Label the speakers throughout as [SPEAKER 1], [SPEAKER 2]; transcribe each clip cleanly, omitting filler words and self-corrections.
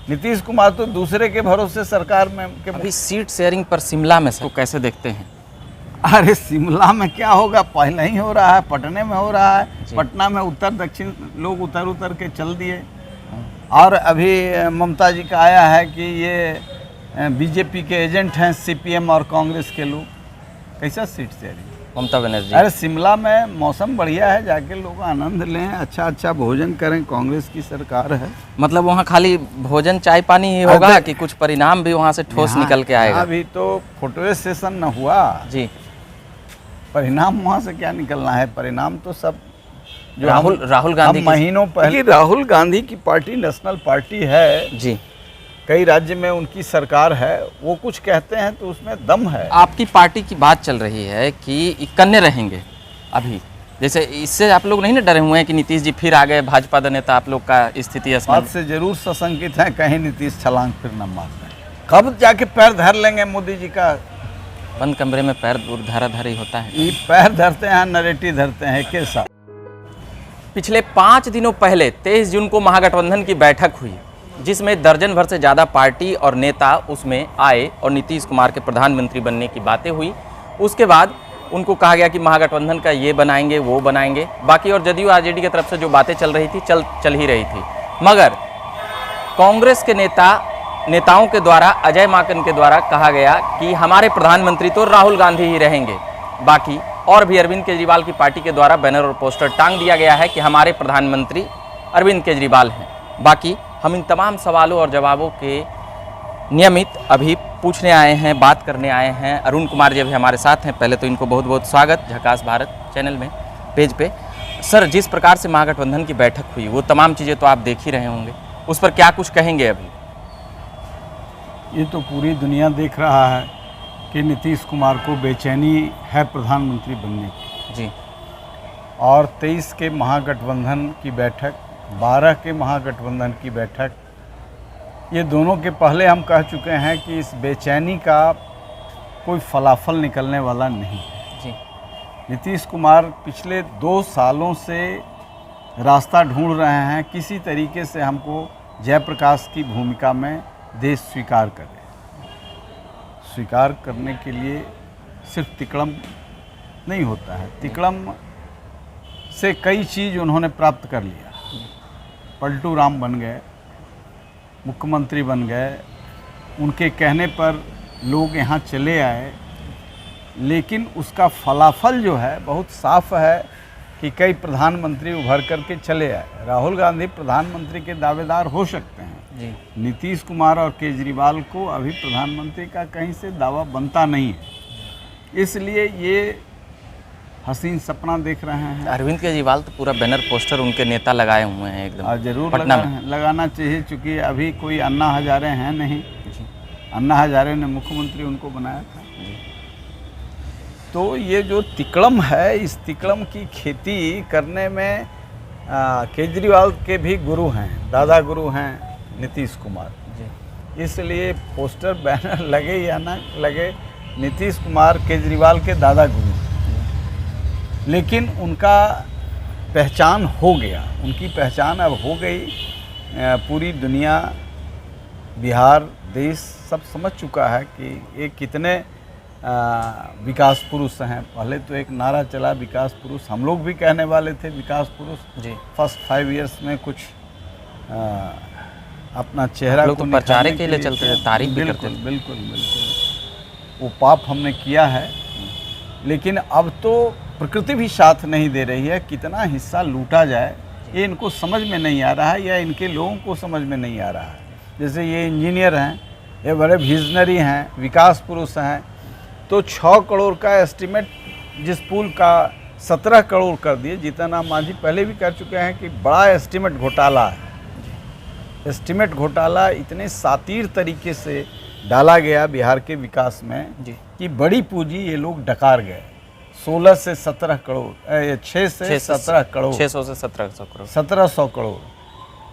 [SPEAKER 1] नीतीश कुमार तो दूसरे के भरोसे सरकार में
[SPEAKER 2] अभी सीट शेयरिंग पर शिमला में इसको कैसे देखते हैं?
[SPEAKER 1] अरे शिमला में क्या होगा, पहले ही हो रहा है, पटने में हो रहा है। पटना में उत्तर दक्षिण लोग उतर के चल दिए। और अभी ममता जी का आया है कि ये बीजेपी के एजेंट हैं, सीपीएम और कांग्रेस के लोग। कैसा सीट शेयरिंग?
[SPEAKER 2] ममता बनर्जी।
[SPEAKER 1] अरे शिमला में मौसम बढ़िया है, जाके लोग आनंद लें, अच्छा भोजन करें, कांग्रेस की सरकार है।
[SPEAKER 2] मतलब वहाँ खाली भोजन चाय पानी ही होगा कि कुछ परिणाम भी वहाँ से ठोस निकल के आएगा?
[SPEAKER 1] अभी तो फोटो सेशन न हुआ जी, परिणाम वहाँ से क्या निकलना है? परिणाम तो सब जो
[SPEAKER 2] राहुल गांधी
[SPEAKER 1] महीनों पहले, राहुल गांधी की पार्टी नेशनल पार्टी है जी, कई राज्य में उनकी सरकार है, वो कुछ कहते हैं तो उसमें दम है। आपकी
[SPEAKER 2] पार्टी की बात चल रही है कि इक्कन्ने रहेंगे अभी, जैसे इससे आप लोग नहीं ना डरे हुए हैं कि नीतीश जी फिर आ गए भाजपा नेता, आप लोग का स्थिति इस
[SPEAKER 1] बात से जरूर सशंकित है, कहीं नीतीश छलांग फिर न मार दें। कब जाके पैर धर लेंगे मोदी जी का?
[SPEAKER 2] बंद कमरे में पैर धराधरी होता है।
[SPEAKER 1] ये पैर धरते हैं, नरेटिव धरते हैं के साथ।
[SPEAKER 2] पिछले 5 दिनों पहले 23 जून को महागठबंधन की बैठक हुई, जिसमें दर्जन भर से ज़्यादा पार्टी और नेता उसमें आए और नीतीश कुमार के प्रधानमंत्री बनने की बातें हुई। उसके बाद उनको कहा गया कि महागठबंधन का ये बनाएंगे वो बनाएंगे, बाकी और जदयू आरजेडी की तरफ से जो बातें चल रही थी चल ही रही थी। मगर कांग्रेस के नेताओं के द्वारा, अजय माकन के द्वारा कहा गया कि हमारे प्रधानमंत्री तो राहुल गांधी ही रहेंगे। बाकी और भी अरविंद केजरीवाल की पार्टी के द्वारा बैनर और पोस्टर टांग दिया गया है कि हमारे प्रधानमंत्री अरविंद केजरीवाल हैं। बाकी हम इन तमाम सवालों और जवाबों के नियमित अभी पूछने आए हैं, बात करने आए हैं। अरुण कुमार जी अभी हमारे साथ हैं। पहले तो इनको बहुत बहुत स्वागत झकास भारत चैनल में, पेज पे। सर, जिस प्रकार से महागठबंधन की बैठक हुई वो तमाम चीज़ें तो आप देख ही रहे होंगे, उस पर क्या कुछ कहेंगे? अभी
[SPEAKER 1] ये तो पूरी दुनिया देख रहा है कि नीतीश कुमार को बेचैनी है प्रधानमंत्री बनने की जी। और 23 के महागठबंधन की बैठक, 12 के महागठबंधन की बैठक, ये दोनों के पहले हम कह चुके हैं कि इस बेचैनी का कोई फलाफल निकलने वाला नहीं है जी। नीतीश कुमार पिछले 2 सालों से रास्ता ढूंढ रहे हैं, किसी तरीके से हमको जयप्रकाश की भूमिका में देश स्वीकार करे। स्वीकार करने के लिए सिर्फ तिकड़म नहीं होता है, तिकड़म से कई चीज़ उन्होंने प्राप्त कर लिया। पलटू राम बन गए, मुख्यमंत्री बन गए, उनके कहने पर लोग यहाँ चले आए, लेकिन उसका फलाफल जो है बहुत साफ है कि कई प्रधानमंत्री उभर करके चले आए। राहुल गांधी प्रधानमंत्री के दावेदार हो सकते हैं जी। नीतीश कुमार और केजरीवाल को अभी प्रधानमंत्री का कहीं से दावा बनता नहीं है, इसलिए ये हसीन सपना देख रहे हैं।
[SPEAKER 2] अरविंद केजरीवाल तो पूरा बैनर पोस्टर उनके नेता लगाए हुए हैं एकदम।
[SPEAKER 1] जरूर लगाना चाहिए, चूँकि अभी कोई अन्ना हजारे हैं नहीं जी। अन्ना हजारे ने मुख्यमंत्री उनको बनाया था जी। तो ये जो तिकड़म है, इस तिकड़म की खेती करने में केजरीवाल के भी गुरु हैं, दादा गुरु हैं नीतीश कुमार जी। इसलिए पोस्टर बैनर लगे या ना लगे, नीतीश कुमार केजरीवाल के दादा गुरु, लेकिन उनका पहचान हो गया, उनकी पहचान अब हो गई। पूरी दुनिया, बिहार, देश सब समझ चुका है कि ये कितने विकास पुरुष हैं। पहले तो एक नारा चला विकास पुरुष, हम लोग भी कहने वाले थे विकास पुरुष जी। फर्स्ट 5 इयर्स में कुछ अपना चेहरा
[SPEAKER 2] लोग तो प्रचार के लिए चलते थे, तारीफ भी करते थे।
[SPEAKER 1] बिल्कुल वो पाप हमने किया है, लेकिन अब तो प्रकृति भी साथ नहीं दे रही है। कितना हिस्सा लूटा जाए ये इनको समझ में नहीं आ रहा है, या इनके लोगों को समझ में नहीं आ रहा है। जैसे ये इंजीनियर हैं, ये बड़े विजनरी हैं, विकास पुरुष हैं, तो 6 करोड़ का एस्टीमेट जिस पुल का 17 करोड़ कर दिए। जीतन राम मांझी पहले भी कर चुके हैं कि बड़ा एस्टीमेट घोटाला है। एस्टीमेट घोटाला इतने सातिर तरीके से डाला गया बिहार के विकास में जी। कि बड़ी पूंजी ये लोग डकार गए। 16 से 17 करोड़, 6 से 17 करोड़,
[SPEAKER 2] 600 से 1700 करोड़,
[SPEAKER 1] 1700 करोड़।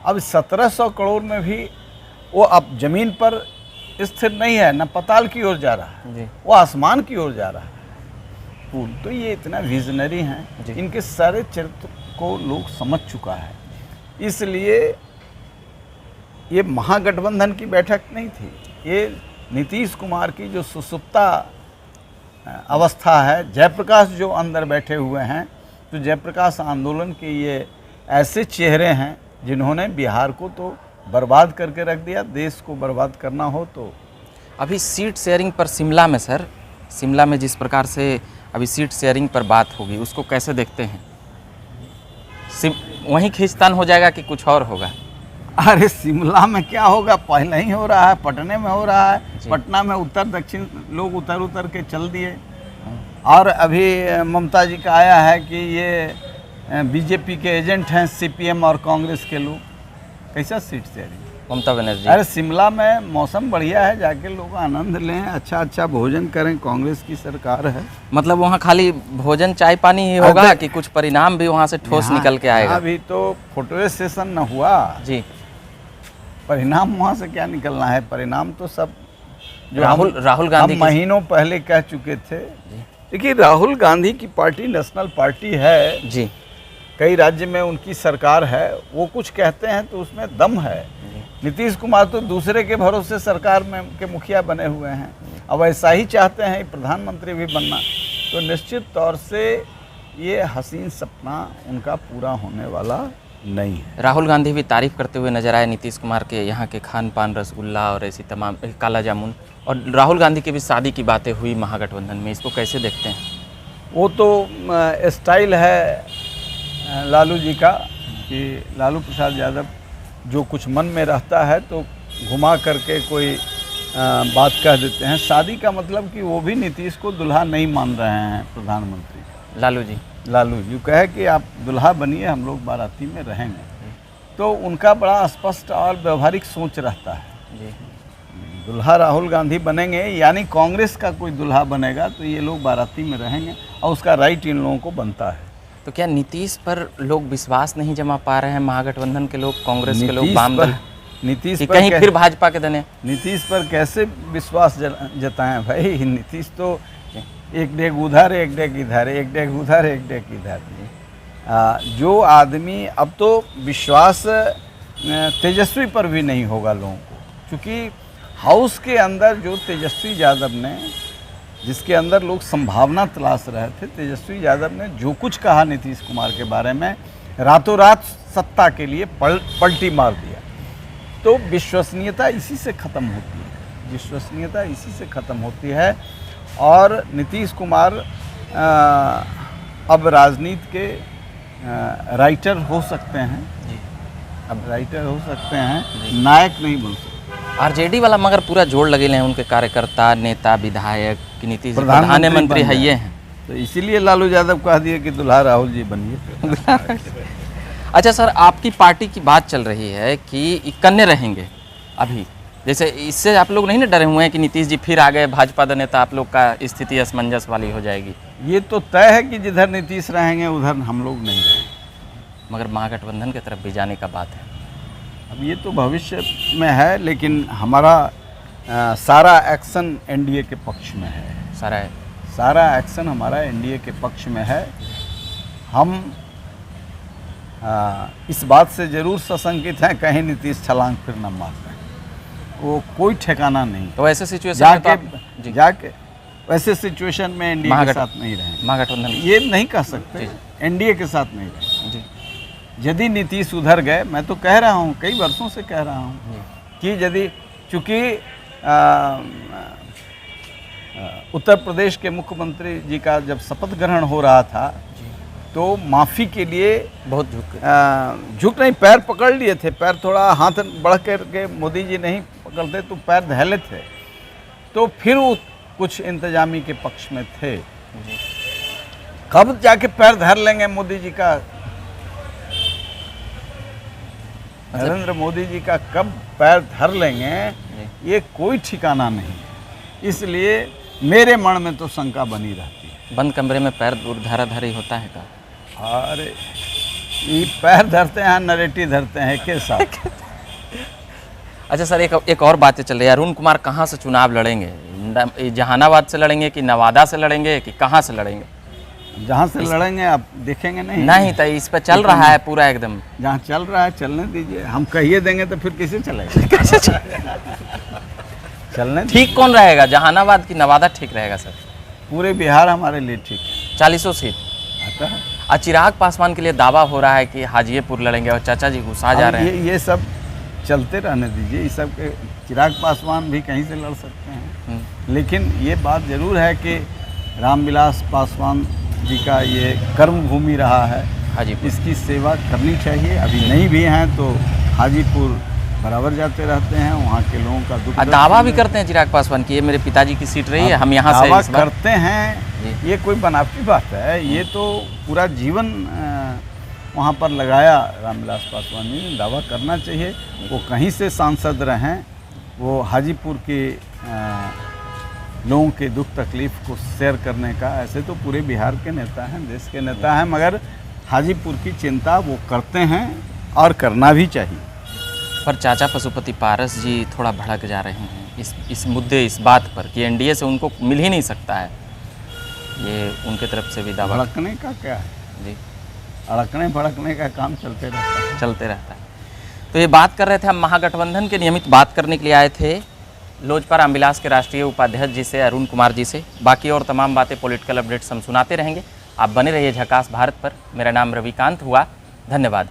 [SPEAKER 1] अब 1700 करोड़ में भी वो अब जमीन पर स्थिर नहीं है, न पताल की ओर जा रहा है, वो आसमान की ओर जा रहा है पुल। तो ये इतना विजनरी हैं, इनके सारे चरित्र को लोग समझ चुका है। इसलिए ये महागठबंधन की बैठक नहीं थी, ये नीतीश कुमार की जो सुसुप्ता अवस्था है, जयप्रकाश जो अंदर बैठे हुए हैं, तो जयप्रकाश आंदोलन के ये ऐसे चेहरे हैं जिन्होंने बिहार को तो बर्बाद करके रख दिया। देश को बर्बाद करना हो तो
[SPEAKER 2] अभी सीट शेयरिंग पर शिमला में सर, शिमला में जिस प्रकार से अभी सीट शेयरिंग पर बात होगी उसको कैसे देखते हैं? वहीं खींचतान हो जाएगा कि कुछ और होगा?
[SPEAKER 1] अरे शिमला में क्या होगा, पहले ही हो रहा है, पटने में हो रहा है। पटना में उत्तर दक्षिण लोग उतर के चल दिए। और अभी ममता जी का आया है कि ये बीजेपी के एजेंट हैं, सीपीएम और कांग्रेस के लोग। कैसा सीट शेयरिंग?
[SPEAKER 2] ममता बनर्जी।
[SPEAKER 1] अरे शिमला में मौसम बढ़िया है, जाके लोग आनंद लें, अच्छा भोजन करें, कांग्रेस की सरकार है।
[SPEAKER 2] मतलब वहाँ खाली भोजन चाय पानी ही होगा कि कुछ परिणाम भी वहाँ से ठोस निकल के आएगा?
[SPEAKER 1] अभी तो फोटो सेशन न हुआ जी, परिणाम वहाँ से क्या निकलना है? परिणाम तो सब जो
[SPEAKER 2] राहुल गांधी
[SPEAKER 1] महीनों पहले कह चुके थे। देखिए, राहुल गांधी की पार्टी नेशनल पार्टी है जी, कई राज्य में उनकी सरकार है, वो कुछ कहते हैं तो उसमें दम है। नीतीश कुमार तो दूसरे के भरोसे सरकार में के मुखिया बने हुए हैं, अब ऐसा ही चाहते हैं प्रधानमंत्री भी बनना, तो निश्चित तौर से ये हसीन सपना उनका पूरा होने वाला नहीं है।
[SPEAKER 2] राहुल गांधी भी तारीफ करते हुए नजर आए नीतीश कुमार के यहाँ के खान पान, रसगुल्ला और ऐसी तमाम काला जामुन, और राहुल गांधी की भी शादी की बातें हुई महागठबंधन में, इसको कैसे देखते हैं?
[SPEAKER 1] वो तो स्टाइल है लालू जी का कि लालू प्रसाद यादव जो कुछ मन में रहता है तो घुमा करके कोई बात कह देते हैं। शादी का मतलब कि वो भी नीतीश को दुल्हा नहीं मान रहे हैं प्रधानमंत्री। लालू जी कहे कि आप दुल्हा बनिए, हम लोग बाराती में रहेंगे, तो उनका बड़ा स्पष्ट और व्यवहारिक सोच रहता है जी। दुल्हा राहुल गांधी बनेंगे यानी कांग्रेस का कोई दुल्हा बनेगा तो ये लोग बाराती में रहेंगे, और उसका राइट इन लोगों को बनता है।
[SPEAKER 2] तो क्या नीतीश पर लोग विश्वास नहीं जमा पा रहे हैं, महागठबंधन के लोग, कांग्रेस के लोग, वाम दल,
[SPEAKER 1] नीतीश पर
[SPEAKER 2] कहीं फिर भाजपा के दने?
[SPEAKER 1] नीतीश पर कैसे विश्वास जताएं भाई? नीतीश तो एक डेग उधर, एक डेग इधर, एक डेग उधर, एक डेग इधर। जो आदमी, अब तो विश्वास तेजस्वी पर भी नहीं होगा लोगों को, क्योंकि हाउस के अंदर जो तेजस्वी यादव ने, जिसके अंदर लोग संभावना तलाश रहे थे, तेजस्वी यादव ने जो कुछ कहा नीतीश कुमार के बारे में, रातों रात सत्ता के लिए पलटी मार दिया। तो विश्वसनीयता इसी से ख़त्म होती है, विश्वसनीयता इसी से ख़त्म होती है। और नीतीश कुमार अब राजनीति के राइटर हो सकते हैं, अब राइटर हो सकते हैं, नायक नहीं बन सकते।
[SPEAKER 2] आरजेडी वाला मगर पूरा जोड़ लगे हैं उनके कार्यकर्ता, नेता, विधायक कि नीतीश प्रधानमंत्री है ये हैं,
[SPEAKER 1] तो इसीलिए लालू यादव कह दिए कि दुल्हा राहुल जी बनिए।
[SPEAKER 2] अच्छा सर, आपकी पार्टी की बात चल रही है कि कन्ने रहेंगे अभी, जैसे इससे आप लोग नहीं ना डरे हुए हैं कि नीतीश जी फिर आ गए भाजपा दल नेता, आप लोग का स्थिति असमंजस वाली हो जाएगी?
[SPEAKER 1] ये तो तय है कि जिधर नीतीश रहेंगे उधर हम लोग नहीं रहेंगे,
[SPEAKER 2] मगर महागठबंधन की तरफ भी जाने का बात है।
[SPEAKER 1] अब ये तो भविष्य में है, लेकिन हमारा सारा एक्शन एनडीए के पक्ष में है। सारा एक्शन हमारा एनडीए के पक्ष में है। हम इस बात से ज़रूर सशंकित हैं कहीं नीतीश छलांग फिर न मार दें, वो कोई ठिकाना नहीं।
[SPEAKER 2] तो ऐसे सिचुएशन में
[SPEAKER 1] जाके वैसे सिचुएशन में एनडीए के साथ नहीं रहेंगे,
[SPEAKER 2] महागठबंधन
[SPEAKER 1] ये नहीं कह सकते, एनडीए के साथ नहीं रहेंगे। यदि नीतीश उधर गए, मैं तो कह रहा हूँ, कई वर्षों से कह रहा हूँ कि यदि, चूँकि उत्तर प्रदेश के मुख्यमंत्री जी का जब शपथ ग्रहण हो रहा था तो माफ़ी के लिए
[SPEAKER 2] बहुत
[SPEAKER 1] झुक नहीं, पैर पकड़ लिए थे, पैर थोड़ा हाथ बढ़ करके मोदी जी नहीं पकड़ते तो पैर धैले थे, तो फिर वो कुछ इंतजामी के पक्ष में थे। कब जाके पैर धर लेंगे मोदी जी का, नरेंद्र मोदी जी का कब पैर धर लेंगे, ये कोई ठिकाना नहीं। इसलिए मेरे मन में तो शंका बनी रहती है।
[SPEAKER 2] बंद कमरे में पैर धराधरी होता है का?
[SPEAKER 1] अरे ये पैर धरते हैं, नरेटी धरते हैं के साथ।
[SPEAKER 2] अच्छा सर, एक और बातें चल रही है, अरुण कुमार कहाँ से चुनाव लड़ेंगे? जहानाबाद से लड़ेंगे कि नवादा से लड़ेंगे कि कहाँ से लड़ेंगे?
[SPEAKER 1] जहाँ से लड़ेंगे आप देखेंगे नहीं।
[SPEAKER 2] नहीं तो इस पर चल रहा है पूरा एकदम।
[SPEAKER 1] जहाँ चल रहा है चलने दीजिए, हम कहिए देंगे तो फिर कैसे चलेगा।
[SPEAKER 2] कैसे
[SPEAKER 1] चलने
[SPEAKER 2] ठीक कौन रहेगा, जहानाबाद की नवादा ठीक रहेगा सर?
[SPEAKER 1] पूरे बिहार हमारे लिए ठीक है।
[SPEAKER 2] 40 सीट
[SPEAKER 1] आता है।
[SPEAKER 2] और चिराग पासवान के लिए दावा हो रहा है कि हाजीपुर लड़ेंगे और चाचा जी गुस्सा जा रहे हैं।
[SPEAKER 1] ये सब चलते रहने दीजिए। इस सब के चिराग पासवान भी कहीं से लड़ सकते हैं, लेकिन ये बात ज़रूर है कि रामविलास पासवान जी का ये कर्म भूमि रहा है,
[SPEAKER 2] हाजीपुर
[SPEAKER 1] इसकी सेवा करनी चाहिए। अभी नहीं भी हैं तो हाजीपुर बराबर जाते रहते हैं, वहाँ के लोगों का दुख
[SPEAKER 2] दावा भी करते हैं चिराग पासवान की ये मेरे पिताजी की सीट रही है, हम यहाँ से
[SPEAKER 1] दावा करते हैं। ये कोई बनावटी बात है, ये तो पूरा जीवन वहाँ पर लगाया रामविलास पासवान ने। दावा करना चाहिए, वो कहीं से सांसद रहें, वो हाजीपुर के लोगों के दुख तकलीफ को शेयर करने का, ऐसे तो पूरे बिहार के नेता हैं, देश के नेता हैं, मगर हाजीपुर की चिंता वो करते हैं और करना भी चाहिए।
[SPEAKER 2] पर चाचा पशुपति पारस जी थोड़ा भड़क जा रहे हैं इस मुद्दे, इस बात पर कि एनडीए से उनको मिल ही नहीं सकता है। ये उनके तरफ से भी दावा।
[SPEAKER 1] भड़कने का क्या है
[SPEAKER 2] जी,
[SPEAKER 1] अड़कने भड़कने का काम चलते रहता है।
[SPEAKER 2] तो ये बात कर रहे थे हम महागठबंधन के नियमित बात करने के लिए आए थे लोजपा रामविलास के राष्ट्रीय उपाध्यक्ष जी से, अरुण कुमार जी से। बाकी और तमाम बातें, पॉलिटिकल अपडेट्स हम सुनाते रहेंगे। आप बने रहिए झकास भारत पर। मेरा नाम रविकांत हुआ। धन्यवाद।